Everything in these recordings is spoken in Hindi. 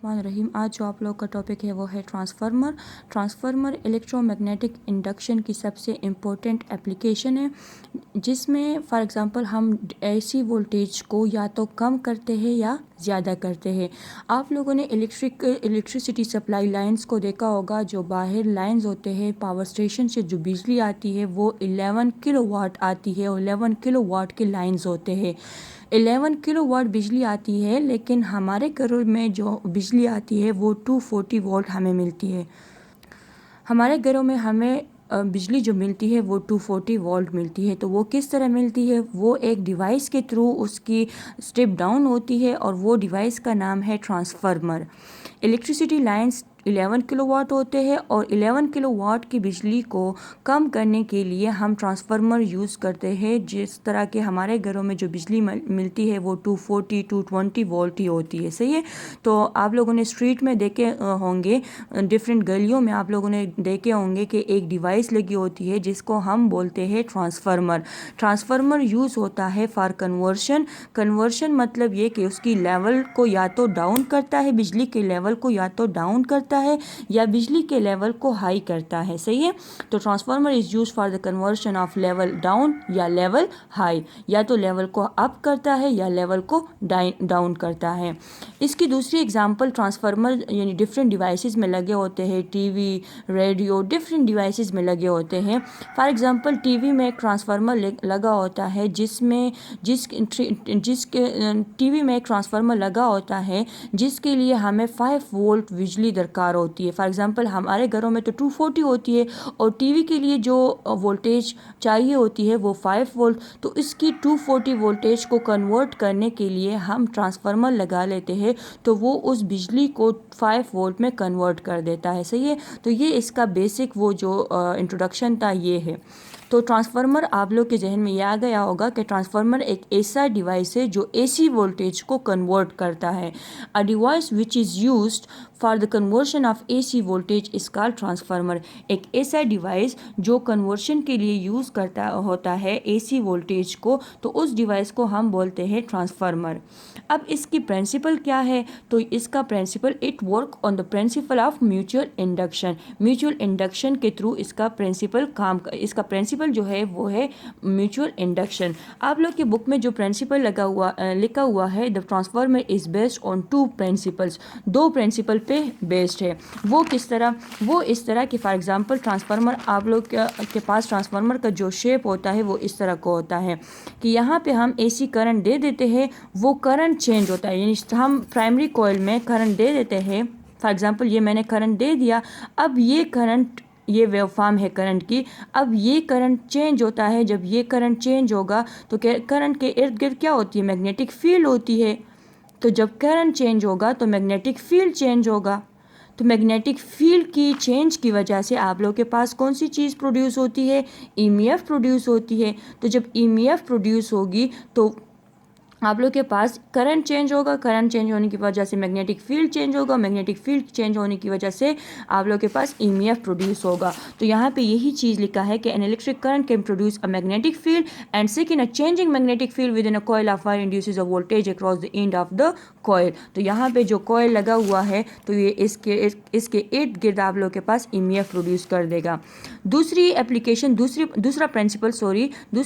बिस्मिल्लाहिर्रहमानिर्रहीम। आज जो आप लोग का टॉपिक है वो है ट्रांसफार्मर। ट्रांसफार्मर इलेक्ट्रोमैग्नेटिक इंडक्शन की सबसे इम्पोर्टेंट एप्लीकेशन है, जिसमें फॉर एग्ज़ाम्पल हम एसी वोल्टेज को या तो कम करते हैं या ज़्यादा करते हैं। आप लोगों ने इलेक्ट्रिसिटी सप्लाई लाइंस को देखा होगा। जो बाहर लाइंस होते हैं, पावर स्टेशन से जो बिजली आती है वो 11 किलोवाट आती है और 11 किलोवाट के लाइंस होते हैं। 11 किलोवाट बिजली आती है, लेकिन हमारे घरों में जो बिजली आती है वो 240 वोल्ट हमें मिलती है। हमारे घरों में हमें बिजली जो मिलती है वो 240 वोल्ट मिलती है। तो वो किस तरह मिलती है? वो एक डिवाइस के थ्रू उसकी स्टेप डाउन होती है और वो डिवाइस का नाम है ट्रांसफार्मर। इलेक्ट्रिसिटी लाइंस 11 किलोवाट होते हैं और 11 किलोवाट की बिजली को कम करने के लिए हम ट्रांसफार्मर यूज़ करते हैं। जिस तरह के हमारे घरों में जो बिजली मिलती है वो 240 220 वोल्ट ही होती है। सही है। तो आप लोगों ने स्ट्रीट में देखे होंगे, डिफरेंट गलियों में आप लोगों ने देखे होंगे कि एक डिवाइस लगी होती है जिसको हम बोलते हैं ट्रांसफार्मर। ट्रांसफार्मर यूज़ होता है फॉर कन्वर्शन। कन्वर्शन मतलब ये कि उसकी लेवल को या तो डाउन करता है, बिजली के लेवल को या तो डाउन करता है या बिजली के लेवल को हाई करता है। सही है। तो transformer is use for the conversion of level down या लेवल हाई। या तो लेवल को अप करता है या लेवल को डाउन करता है। इसकी दूसरी एग्जांपल ट्रांसफार्मर यानी डिफरेंट डिवाइसेस में लगे होते हैं। टीवी, रेडियो, डिफरेंट डिवाइसेस में लगे होते हैं। फॉर एग्जांपल टीवी में एक ट्रांसफार्मर लगा होता है जिसके टीवी में एक ट्रांसफार्मर लगा होता है जिसके लिए हमें 5 वोल्ट बिजली दरकार होती है। फॉर एग्जांपल हमारे घरों में तो 240 होती है और टीवी के लिए जो वोल्टेज चाहिए होती है वो 5 वोल्ट। तो इसकी 240 वोल्टेज को कन्वर्ट करने के लिए हम ट्रांसफार्मर लगा लेते हैं, तो वो उस बिजली को 5 वोल्ट में कन्वर्ट कर देता है। सही है। तो ये इसका बेसिक वो जो इंट्रोडक्शन था ये है। तो ट्रांसफार्मर आप लोग के जहन में ये आ गया होगा कि ट्रांसफार्मर एक ऐसा डिवाइस है जो एसी वोल्टेज को कन्वर्ट करता है। A device which is used for the conversion of AC voltage is called transformer. एक ऐसा डिवाइस जो कन्वर्शन के लिए यूज़ करता होता है एसी वोल्टेज को, तो उस डिवाइस को हम बोलते हैं ट्रांसफार्मर। अब इसकी प्रिंसिपल क्या है? तो इसका principle, it work on the principle of mutual induction. Mutual induction के थ्रू इसका प्रिंसिपल जो है वो है म्यूचुअल इंडक्शन। आप लोग की बुक में जो प्रिंसिपल लिखा हुआ है, the transformer is based on 2 principles. 2 principle पे बेस्ड है। वो किस तरह? वो इस तरह कि फॉर एग्जांपल ट्रांसफार्मर, आप लोग के पास ट्रांसफार्मर का जो शेप होता है वो इस तरह का होता है कि यहाँ पे हम एसी करंट दे देते हैं, वो करंट चेंज होता है। यानी हम प्राइमरी कॉइल में करंट दे देते हैं। फॉर एग्जांपल ये मैंने करंट दे दिया, अब ये वेवफॉर्म है करंट की। अब ये करंट चेंज होता है। जब ये करंट चेंज होगा तो करंट के इर्द गिर्द क्या होती है? मैग्नेटिक फील्ड होती है। तो जब करंट चेंज होगा तो मैग्नेटिक फील्ड चेंज होगा। तो मैग्नेटिक फील्ड की चेंज की वजह से आप लोग के पास कौन सी चीज़ प्रोड्यूस होती है? ईएमएफ प्रोड्यूस होती है। तो जब ईएमएफ प्रोड्यूस होगी तो आप लोग के पास करंट चेंज होगा। करंट चेंज होने की वजह से मैग्नेटिक फील्ड चेंज होगा। मैग्नेटिक फील्ड चेंज होने की वजह से आप लोग के पास ईएमएफ प्रोड्यूस होगा। तो यहाँ पे यही चीज़ लिखा है कि an electric current can produce a magnetic field and second a changing magnetic field with in a coil of wire induces a voltage across the end of the coil. तो यहाँ पे जो कॉइल लगा हुआ है तो ये इसके इर्द गिर्द आप लोग के पास ईएमएफ प्रोड्यूस कर देगा। दूसरी एप्लीकेशन, दूसरा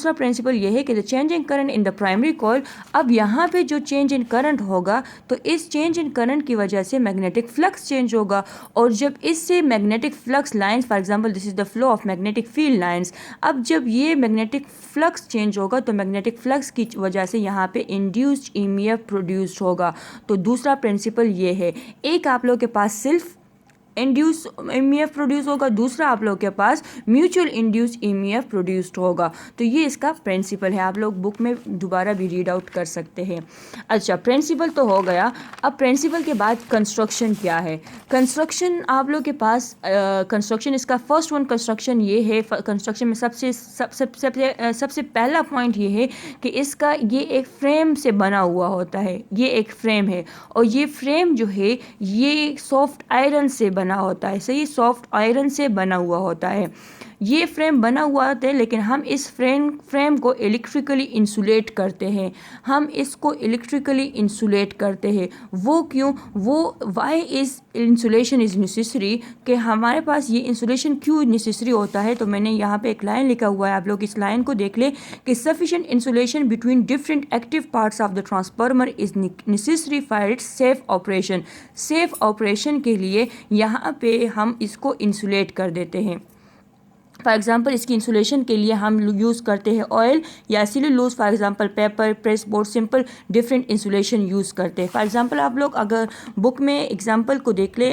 प्रिंसिपल ये है कि the changing current in the primary coil. अब यहाँ पे जो चेंज इन करंट होगा तो इस चेंज इन करंट की वजह से मैग्नेटिक फ्लक्स चेंज होगा। और जब इससे magnetic flux lines, for example this is the flow of magnetic field lines, अब जब ये मैग्नेटिक फ्लक्स चेंज होगा तो मैग्नेटिक फ्लक्स की वजह से यहाँ पे इंड्यूस्ड ईएमएफ प्रोड्यूस्ड होगा। तो दूसरा प्रिंसिपल ये है। एक आप लोग के पास सिर्फ इंड्यूस ईएमएफ प्रोड्यूस होगा, दूसरा आप लोग के पास म्यूचुअल इंड्यूस ईएमएफ प्रोड्यूस्ड होगा। तो ये इसका प्रिंसिपल है। आप लोग बुक में दोबारा भी रीड आउट कर सकते हैं। अच्छा, प्रिंसिपल तो हो गया। अब प्रिंसिपल के बाद कंस्ट्रक्शन क्या है? कंस्ट्रक्शन आप लोग के पास कंस्ट्रक्शन, इसका फर्स्ट वन कंस्ट्रक्शन ये है। कंस्ट्रक्शन में सबसे पहला पॉइंट ये है कि इसका ये एक फ्रेम से बना हुआ होता है। ये एक फ्रेम है और ये फ्रेम जो है ये सॉफ्ट आयरन से बना होता है। सही, सॉफ्ट आयरन से बना हुआ होता है। ये फ्रेम बना हुआ होता है, लेकिन हम इस फ्रेम को इलेक्ट्रिकली इंसुलेट करते हैं, हम इसको इलेक्ट्रिकली इंसुलेट करते हैं। वो क्यों? वो why is insulation is necessary, कि हमारे पास ये इंसुलेशन क्यों नेसेसरी होता है। तो मैंने यहाँ पे एक लाइन लिखा हुआ है, आप लोग इस लाइन को देख ले कि sufficient insulation between different active parts of the transformer is necessary for its safe operation. Safe operation के लिए यहाँ पे हम इसको इंसुलेट कर देते हैं। फॉर एग्जांपल इसकी इंसुलेशन के लिए हम यूज़ करते हैं ऑयल या cellulose, for example paper, press board, simple different insulation use करते हैं। फॉर एग्जांपल आप लोग अगर बुक में एग्जांपल को देख ले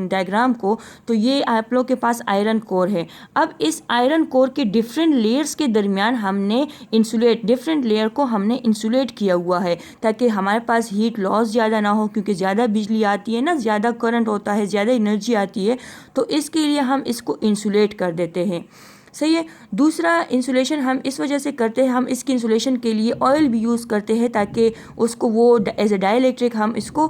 डायग्राम को, तो ये आप लोग के पास आयरन कोर है। अब इस आयरन कोर के डिफरेंट लेयर्स के दरमियान हमने डिफरेंट लेयर को हमने इंसुलेट किया हुआ है, ताकि हमारे पास हीट लॉस ज़्यादा ना हो, क्योंकि ज़्यादा बिजली आती है ना, ज़्यादा करंट होता है, ज़्यादा एनर्जी आती है, तो इसके लिए हम इसको इंसुलेट कर देते हैं। सही है। दूसरा इंसुलेशन हम इस वजह से करते हैं, हम इसकी इंसुलेशन के लिए ऑयल भी यूज़ करते हैं, ताकि उसको वो एज ए डाइलेक्ट्रिक हम इसको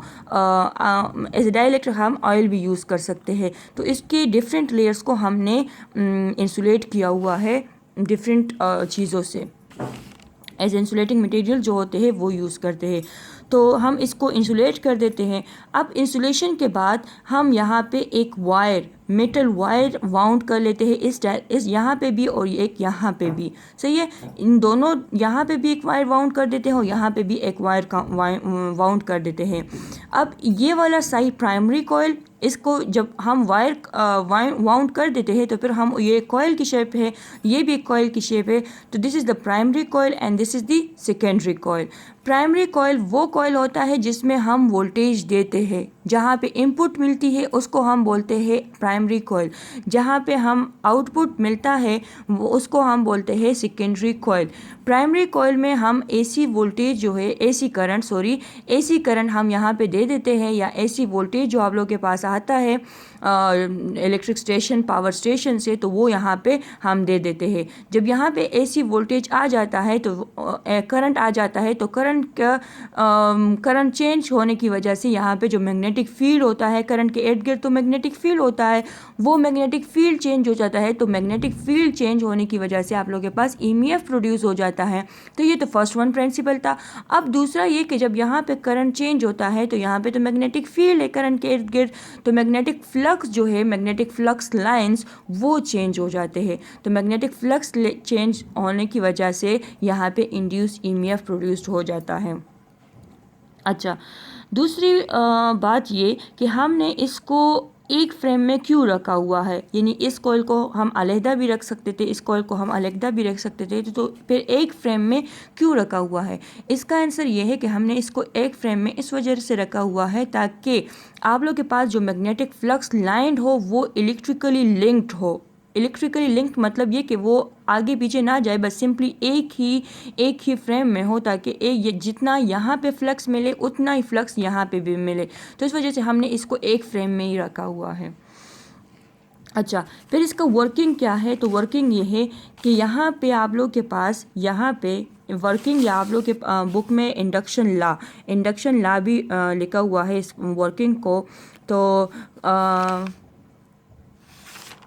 एज ए डाइलेक्ट्रिक हम ऑयल भी यूज़ कर सकते हैं। तो इसके डिफरेंट लेयर्स को हमने इंसुलेट किया हुआ है डिफरेंट चीज़ों से, एज इंसुलेटिंग मटेरियल जो होते हैं वो यूज़ करते हैं। तो हम इसको इंसुलेट कर देते हैं। अब इंसुलेशन के बाद हम यहाँ पे एक वायर, मेटल वायर वाउंड कर लेते हैं, इस यहाँ पे भी और एक यहाँ पे भी। सही है। इन दोनों, यहाँ पे भी एक वायर वाउंड कर देते हैं और यहाँ पे भी एक वायर वाउंड कर देते हैं। अब ये वाला साइड प्राइमरी कॉइल, इसको जब हम वायर वाउंड कर देते हैं तो फिर हम, ये कॉइल की शेप है, ये भी एक कॉइल की शेप है, तो this is the primary coil and this is the secondary coil. Primary coil वो कॉइल होता है जिसमें हम वोल्टेज देते हैं, जहाँ पे इनपुट मिलती है उसको हम बोलते हैं प्राइमरी कॉइल, जहाँ पे हम आउटपुट मिलता है वो उसको हम बोलते हैं सेकेंडरी कॉइल। प्राइमरी कॉइल में हम एसी वोल्टेज जो है, एसी करंट हम यहाँ पे दे देते हैं, या एसी वोल्टेज जो आप लोग के पास आता है इलेक्ट्रिक स्टेशन, पावर स्टेशन से, तो वो यहाँ पे हम दे देते हैं। जब यहाँ पे एसी वोल्टेज आ जाता है तो करंट आ जाता है, तो करंट चेंज होने की वजह से यहाँ पे जो मैग्नेटिक फील्ड होता है करंट के इर्द गिर्द, तो मैग्नेटिक फील्ड होता है, वो मैग्नेटिक फील्ड चेंज हो जाता है। तो मैग्नेटिक फील्ड चेंज होने की वजह से आप लोगों के पास ईएमएफ प्रोड्यूस हो जाता है। तो ये तो फर्स्ट वन प्रिंसिपल था। अब दूसरा ये कि जब यहाँ पे करंट चेंज होता है तो यहाँ पे तो मैग्नेटिक फील्ड है करंट के इर्द गिर्द, तो मैग्नेटिक फ्लक्स जो है, मैग्नेटिक फ्लक्स लाइंस वो चेंज हो जाते हैं। तो मैग्नेटिक फ्लक्स चेंज होने की वजह से यहाँ पे इंड्यूस ईएमएफ प्रोड्यूस्ड हो जाता है। अच्छा, दूसरी बात ये कि हमने इसको एक फ्रेम में क्यों रखा हुआ है, यानी इस कॉइल को हम अलहदा भी रख सकते थे, इस कॉइल को हम अलहदा भी रख सकते थे, तो फिर एक फ्रेम में क्यों रखा हुआ है? इसका आंसर ये है कि हमने इसको एक फ्रेम में इस वजह से रखा हुआ है ताकि आप लोग के पास जो मैग्नेटिक फ्लक्स लाइन हो वो इलेक्ट्रिकली लिंक्ड हो। इलेक्ट्रिकली लिंक्ड मतलब ये कि वो आगे पीछे ना जाए, बस सिंपली एक ही फ्रेम में हो, ताकि ये जितना यहाँ पे फ्लक्स मिले उतना ही फ्लक्स यहाँ पे भी मिले। तो इस वजह से हमने इसको एक फ्रेम में ही रखा हुआ है। अच्छा, फिर इसका वर्किंग क्या है? तो वर्किंग ये है कि यहाँ पे आप लोग के पास, यहाँ पे वर्किंग, या आप लोग के बुक में इंडक्शन ला भी लिखा हुआ है इस वर्किंग को। तो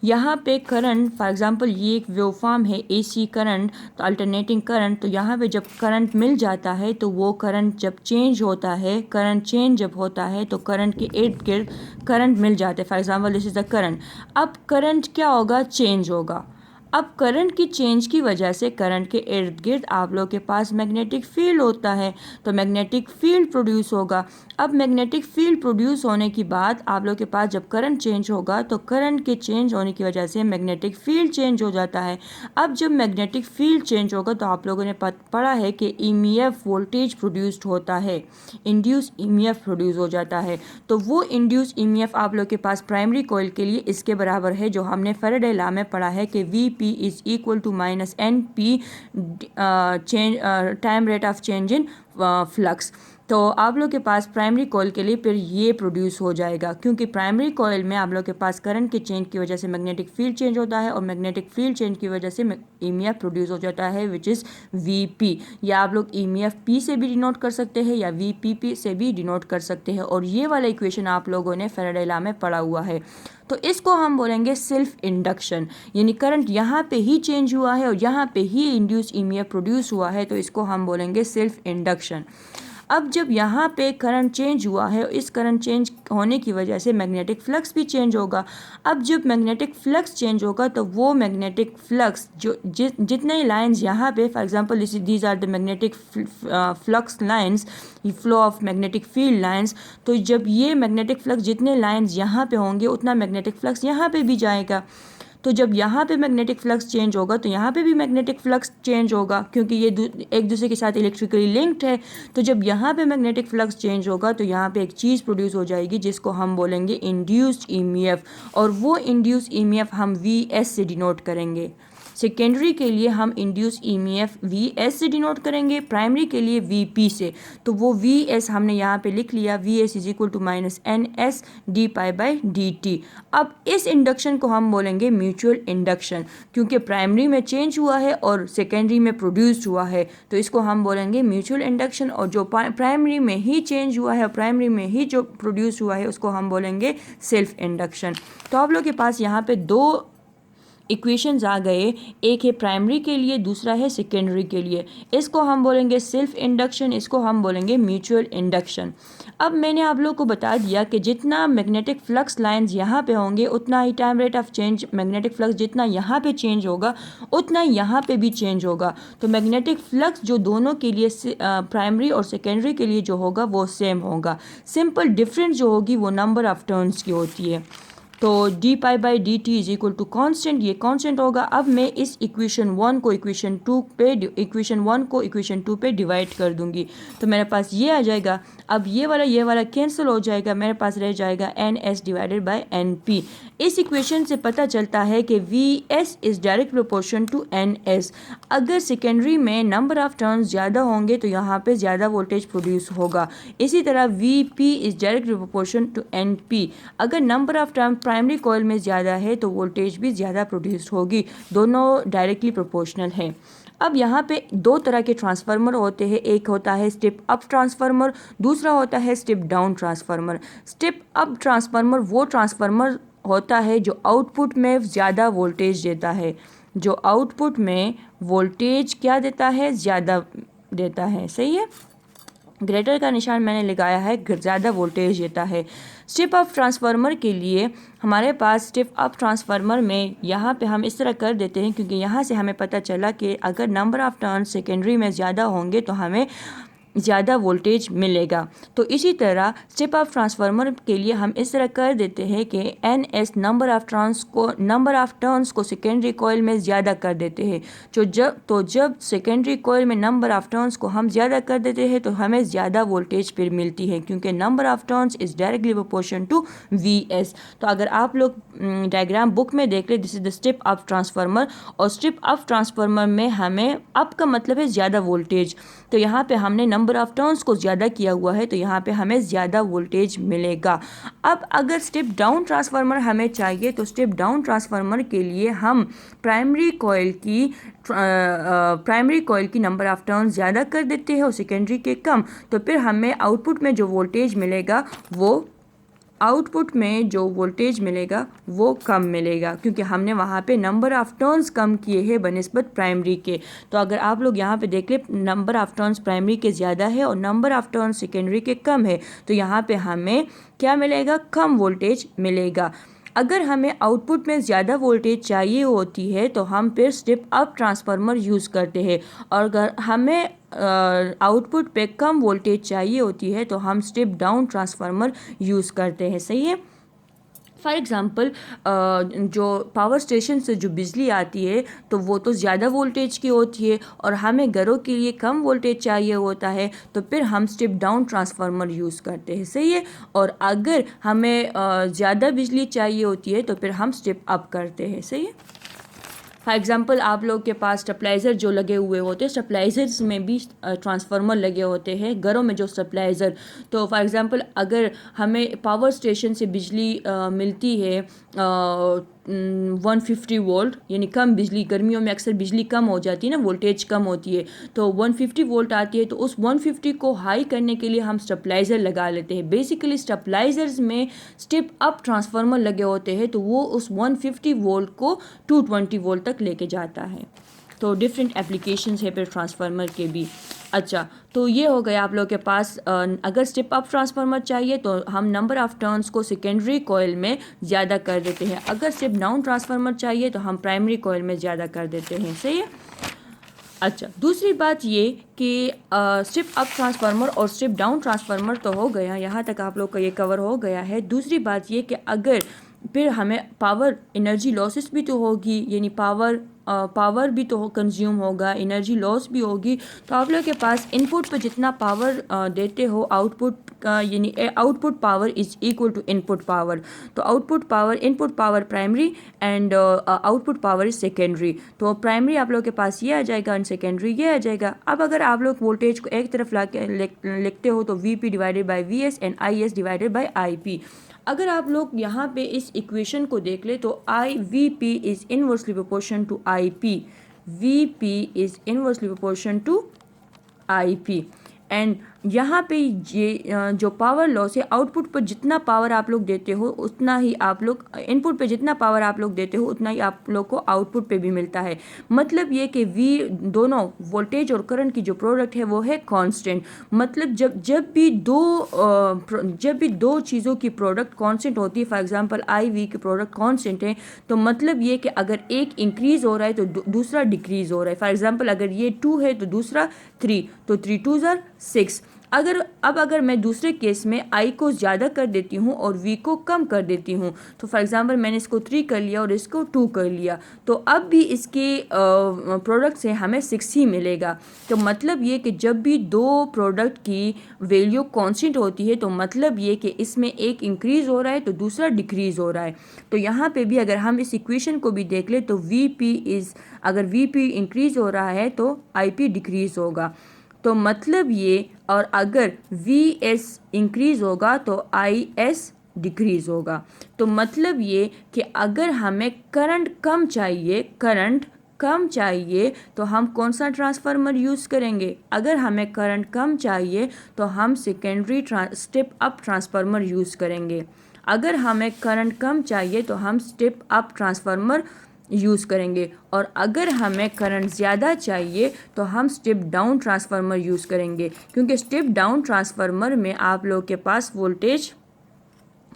यहाँ पे करंट, फॉर एग्जांपल ये एक वेवफॉर्म है एसी करंट, तो अल्टरनेटिंग करंट, तो यहाँ पे जब करंट मिल जाता है तो वो करंट जब चेंज होता है, करंट चेंज जब होता है तो करंट के इर्द गिर्द करंट मिल जाते हैं। For example this is the current. अब करंट क्या होगा? चेंज होगा। अब करंट की चेंज की वजह से करंट के इर्द गिर्द आप लोग के पास मैग्नेटिक फील्ड होता है, तो मैग्नेटिक फील्ड प्रोड्यूस होगा। अब मैग्नेटिक फील्ड प्रोड्यूस होने के बाद आप लोग के पास जब करंट चेंज होगा तो करंट के चेंज होने की वजह से मैग्नेटिक फील्ड चेंज हो जाता है। अब जब मैग्नेटिक फील्ड चेंज होगा तो आप लोगों ने पढ़ा है कि ईएमएफ वोल्टेज प्रोड्यूस्ड होता है, इंड्यूस ईएमएफ प्रोड्यूस हो जाता है। तो वो इंड्यूस ईएमएफ आप लोग के पास प्राइमरी कॉइल के लिए इसके बराबर है, जो हमने फैराडे लॉ में पढ़ा है कि P is equal to -NP time rate of change in flux. तो आप लोग के पास प्राइमरी कॉइल के लिए फिर ये प्रोड्यूस हो जाएगा, क्योंकि प्राइमरी कॉइल में आप लोग के पास करंट के चेंज की वजह से मैग्नेटिक फील्ड चेंज होता है और मैग्नेटिक फील्ड चेंज की वजह से EMF प्रोड्यूस हो जाता है विच इज़ VP, या आप लोग EMF P से भी डिनोट कर सकते हैं या VPP से भी डिनोट कर सकते हैं। और ये वाला इक्वेशन आप लोगों ने फैराडे लॉ में पढ़ा हुआ है। तो इसको हम बोलेंगे सेल्फ इंडक्शन, यानी करंट यहाँ पे ही चेंज हुआ है और यहाँ पे ही इंड्यूस EMF प्रोड्यूस हुआ है, तो इसको हम बोलेंगे सेल्फ इंडक्शन। अब जब यहाँ पे करंट चेंज हुआ है, इस करंट चेंज होने की वजह से मैग्नेटिक फ्लक्स भी चेंज होगा। अब जब मैग्नेटिक फ्लक्स चेंज होगा तो वो मैग्नेटिक फ्लक्स जो जितने लाइंस यहाँ पे, for example these are the magnetic flux lines, flow of magnetic field lines, तो जब ये मैग्नेटिक फ्लक्स जितने लाइंस यहाँ पे होंगे उतना मैग्नेटिक फ्लक्स यहाँ पे भी जाएगा। तो जब यहाँ पे मैग्नेटिक फ्लक्स चेंज होगा तो यहाँ पे भी मैग्नेटिक फ्लक्स चेंज होगा, क्योंकि ये एक दूसरे के साथ इलेक्ट्रिकली लिंक्ड है। तो जब यहाँ पे मैग्नेटिक फ्लक्स चेंज होगा तो यहाँ पे एक चीज़ प्रोड्यूस हो जाएगी जिसको हम बोलेंगे इंड्यूस्ड EMF, और वो इंड्यूस्ड EMF हम VS से डिनोट करेंगे। सेकेंडरी के लिए हम इंड्यूस EMF VS से डिनोट करेंगे, प्राइमरी के लिए VP से। तो वो VS हमने यहाँ पे लिख लिया, VS is equal to -NS dπ/dt। अब इस इंडक्शन को हम बोलेंगे म्यूचुअल इंडक्शन, क्योंकि प्राइमरी में चेंज हुआ है और सेकेंडरी में प्रोड्यूस हुआ है, तो इसको हम बोलेंगे म्यूचुअल इंडक्शन। और जो प्राइमरी में ही चेंज हुआ है और प्राइमरी में ही जो प्रोड्यूस हुआ है उसको हम बोलेंगे सेल्फ इंडक्शन। तो आप लोग के पास यहाँ पे दो इक्वेशंस आ गए, एक है प्राइमरी के लिए, दूसरा है सेकेंडरी के लिए। इसको हम बोलेंगे सेल्फ इंडक्शन, इसको हम बोलेंगे म्यूचुअल इंडक्शन। अब मैंने आप लोग को बता दिया कि जितना मैग्नेटिक फ्लक्स लाइंस यहाँ पे होंगे उतना ही time rate of change, magnetic flux जितना यहाँ पे चेंज होगा उतना यहाँ पे भी चेंज होगा। तो मैग्नेटिक फ्लक्स जो दोनों के लिए प्राइमरी और सेकेंडरी के लिए जो होगा वो सेम होगा। सिंपल डिफरेंस जो होगी वो नंबर ऑफ टर्न्स की होती है। तो dπ/dt is equal to constant, ये कॉन्स्टेंट होगा। अब मैं इस इक्वेशन 1 को इक्वेशन 2 पे डिवाइड कर दूंगी, तो मेरे पास ये आ जाएगा। अब ये वाला कैंसिल हो जाएगा, मेरे पास रह जाएगा NS डिवाइडेड बाय NP। इस इक्वेशन से पता चलता है कि VS is direct proportion to NS। अगर सेकेंडरी में नंबर ऑफ टर्न्स ज़्यादा होंगे तो यहाँ पे ज़्यादा वोल्टेज प्रोड्यूस होगा। इसी तरह VP is direct proportion to NP। अगर number of turn primary coil में ज़्यादा है तो वोल्टेज भी ज़्यादा प्रोड्यूस होगी, दोनों डायरेक्टली प्रोपोर्शनल है। अब यहाँ पे दो तरह के ट्रांसफार्मर होते हैं, एक होता है स्टेप अप ट्रांसफार्मर, दूसरा होता है step down transformer. Step up transformer वो ट्रांसफार्मर होता है जो आउटपुट में ज़्यादा वोल्टेज देता है, जो आउटपुट में वोल्टेज क्या देता है, ज़्यादा देता है। सही है, ग्रेटर का निशान मैंने लगाया है, ज़्यादा वोल्टेज देता है। स्टेप अप ट्रांसफार्मर के लिए हमारे पास स्टेप अप ट्रांसफार्मर में यहाँ पे हम इस तरह कर देते हैं, क्योंकि यहाँ से हमें पता चला कि अगर नंबर ऑफ टर्न सेकेंडरी में ज़्यादा होंगे तो हमें ज़्यादा वोल्टेज मिलेगा। तो इसी तरह स्टेप अप ट्रांसफार्मर के लिए हम इस तरह कर देते हैं कि NS नंबर ऑफ टर्न्स को सेकेंडरी कॉइल में ज़्यादा कर देते हैं। जब सेकेंडरी कॉइल में नंबर ऑफ टर्न्स को हम ज़्यादा कर देते हैं तो हमें ज़्यादा वोल्टेज फिर मिलती है, क्योंकि number of turns is directly proportion to VS। तो अगर आप लोग डायग्राम बुक में देख ले, this is the step up transformer, और स्टेप अप ट्रांसफार्मर में हमें अप का मतलब है ज़्यादा वोल्टेज, तो यहाँ पे हमने नंबर ऑफ टर्न्स को ज़्यादा किया हुआ है तो यहाँ पे हमें ज़्यादा वोल्टेज मिलेगा। अब अगर स्टेप डाउन ट्रांसफार्मर हमें चाहिए तो स्टेप डाउन ट्रांसफार्मर के लिए हम प्राइमरी कॉइल की नंबर ऑफ टर्न्स ज़्यादा कर देते हैं और सेकेंडरी के कम, तो फिर हमें आउटपुट में जो वोल्टेज मिलेगा वो कम मिलेगा, क्योंकि हमने वहाँ पे नंबर ऑफ टर्न्स कम किए हैं बनिस्बत प्राइमरी के। तो अगर आप लोग यहाँ पे देख ले, नंबर ऑफ टर्न्स प्राइमरी के ज़्यादा है और नंबर ऑफ टर्न्स सेकेंडरी के कम है, तो यहाँ पे हमें क्या मिलेगा, कम वोल्टेज मिलेगा। अगर हमें आउटपुट में ज़्यादा वोल्टेज चाहिए होती है तो हम फिर स्टेप अप ट्रांसफार्मर यूज़ करते हैं, और अगर हमें आउटपुट पे कम वोल्टेज चाहिए होती है तो हम स्टेप डाउन ट्रांसफार्मर यूज़ करते हैं। सही है। फॉर एग्ज़ाम्पल जो पावर स्टेशन से जो बिजली आती है तो वो तो ज़्यादा वोल्टेज की होती है और हमें घरों के लिए कम वोल्टेज चाहिए होता है, तो फिर हम स्टेप डाउन ट्रांसफार्मर यूज़ करते हैं। सही है। और अगर हमें ज़्यादा बिजली चाहिए होती है तो फिर हम स्टेप अप करते हैं। सही है। फॉर एग्ज़ाम्पल आप लोग के पास स्टेबलाइज़र जो लगे हुए होते हैं, स्टेबलाइज़र्स में भी ट्रांसफार्मर लगे होते हैं घरों में जो स्टेबलाइज़र। तो फॉर एग्ज़ाम्पल अगर हमें पावर स्टेशन से बिजली मिलती है 150 वोल्ट, यानी कम बिजली, गर्मियों में अक्सर बिजली कम हो जाती है ना, वोल्टेज कम होती है, तो 150 वोल्ट आती है, तो उस 150 को हाई करने के लिए हम स्टेबलाइज़र लगा लेते हैं। बेसिकली स्टेबलाइज़र्स में स्टेप अप ट्रांसफार्मर लगे होते हैं, तो वो उस 150 वोल्ट को 220 वोल्ट तक लेके जाता है। तो डिफरेंट एप्लीकेशंस है फिर ट्रांसफार्मर के भी। अच्छा, तो ये हो गया आप लोग के पास। अगर स्टेप अप ट्रांसफार्मर चाहिए तो हम नंबर ऑफ़ टर्न्स को सेकेंडरी कॉइल में ज़्यादा कर देते हैं। अगर स्टेप डाउन ट्रांसफार्मर चाहिए तो हम प्राइमरी कॉइल में ज़्यादा कर देते हैं। सही है। अच्छा, दूसरी बात ये कि स्टेप अप ट्रांसफार्मर और स्टेप डाउन ट्रांसफार्मर तो हो गया, यहाँ तक आप लोग का ये कवर हो गया है। दूसरी बात ये कि अगर फिर हमें पावर एनर्जी लॉसेस भी तो होगी, यानी पावर भी तो कंज्यूम होगा, एनर्जी लॉस भी होगी। तो आप लोग के पास इनपुट पर जितना पावर देते हो, आउटपुट यानी output power is equal to input power. तो output power, input power primary and output power is secondary. तो प्राइमरी आप लोग के पास ये आ जाएगा एंड सेकेंडरी ये आ जाएगा। अब अगर आप लोग वोल्टेज को एक तरफ ला के लिखते हो तो VP divided by VS and IS divided by IP। अगर आप लोग यहाँ पे इस इक्वेशन को देख ले तो VP is inversely proportion to IP, VP is inversely proportion to IP। And यहाँ पे ये जो पावर लॉस है, आउटपुट पर जितना पावर आप लोग देते हो उतना ही आप लोग, इनपुट पे जितना पावर आप लोग देते हो उतना ही आप लोग को आउटपुट पे भी मिलता है। मतलब ये कि दोनों वोल्टेज और करंट की जो प्रोडक्ट है वो है कांस्टेंट। मतलब जब भी दो चीज़ों की प्रोडक्ट कांस्टेंट होती है, फॉर एग्जांपल IV की प्रोडक्ट कांस्टेंट है, तो मतलब ये कि अगर एक इंक्रीज़ हो रहा है तो दूसरा डिक्रीज़ हो रहा है। फॉर एग्जांपल अगर ये 2 है तो दूसरा 3, तो 3 2 6। अगर मैं दूसरे केस में I को ज़्यादा कर देती हूँ और V को कम कर देती हूँ, तो फॉर एग्जांपल मैंने इसको 3 कर लिया और इसको 2 कर लिया, तो अब भी इसके प्रोडक्ट से हमें 6 ही मिलेगा। तो मतलब ये कि जब भी दो प्रोडक्ट की वैल्यू कांस्टेंट होती है तो मतलब ये कि इसमें एक इंक्रीज़ हो रहा है तो दूसरा डिक्रीज़ हो रहा है। तो यहाँ पे भी अगर हम इस इक्वेशन को भी देख ले तो अगर VP इंक्रीज़ हो रहा है तो IP डिक्रीज़ होगा। तो मतलब ये, और अगर VS इंक्रीज़ होगा तो IS डिक्रीज़ होगा। तो मतलब ये कि अगर हमें करंट कम चाहिए तो हम कौन सा ट्रांसफार्मर यूज़ करेंगे? अगर हमें करंट कम चाहिए तो हम secondary step up transformer use करेंगे। अगर हमें करंट कम चाहिए तो हम स्टेप अप ट्रांसफार्मर यूज़ करेंगे, और अगर हमें करंट ज़्यादा चाहिए तो हम स्टेप डाउन ट्रांसफार्मर यूज़ करेंगे। क्योंकि स्टेप डाउन ट्रांसफार्मर में आप लोग के पास वोल्टेज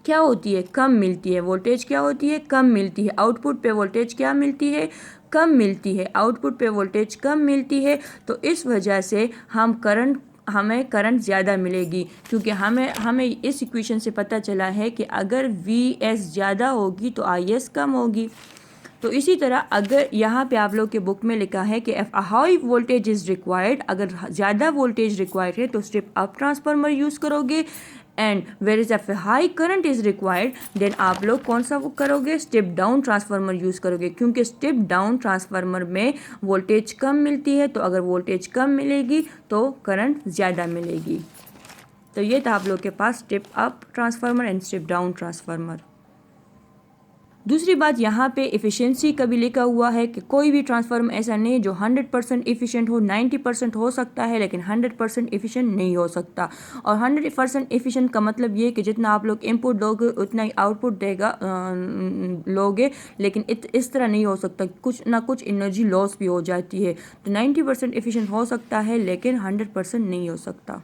क्या होती है? कम मिलती है। वोल्टेज क्या होती है? कम मिलती है। आउटपुट पे वोल्टेज क्या मिलती है? कम मिलती है। आउटपुट पे वोल्टेज कम मिलती है, तो इस वजह से हमें करंट ज़्यादा मिलेगी। क्योंकि हमें इस इक्वेशन से पता चला है कि अगर VS ज़्यादा होगी तो IS कम होगी। तो इसी तरह अगर यहाँ पे आप लोग के बुक में लिखा है कि हाई वोल्टेज इज़ रिक्वायर्ड, अगर ज़्यादा वोल्टेज रिक्वायर्ड है तो स्टेप अप ट्रांसफार्मर यूज़ करोगे, and where is if high current is required then आप लोग कौन सा वो करोगे? स्टेप डाउन ट्रांसफार्मर यूज़ करोगे। क्योंकि स्टेप डाउन ट्रांसफार्मर में वोल्टेज कम मिलती है, तो अगर वोल्टेज कम मिलेगी तो करंट ज़्यादा मिलेगी। तो ये था आप लोग के पास step up transformer and step down transformer. दूसरी बात, यहाँ पे एफिशिएंसी का भी लिखा हुआ है कि कोई भी ट्रांसफार्मर ऐसा नहीं जो 100% एफिशिएंट हो। 90% हो सकता है लेकिन 100% एफिशिएंट नहीं हो सकता। और 100% एफिशिएंट का मतलब ये कि जितना आप लोग इनपुट दोगे उतना ही आउटपुट लोगे, लेकिन इस तरह नहीं हो सकता, कुछ ना कुछ एनर्जी लॉस भी हो जाती है। तो 90% एफिशिएंट हो सकता है लेकिन 100% नहीं हो सकता।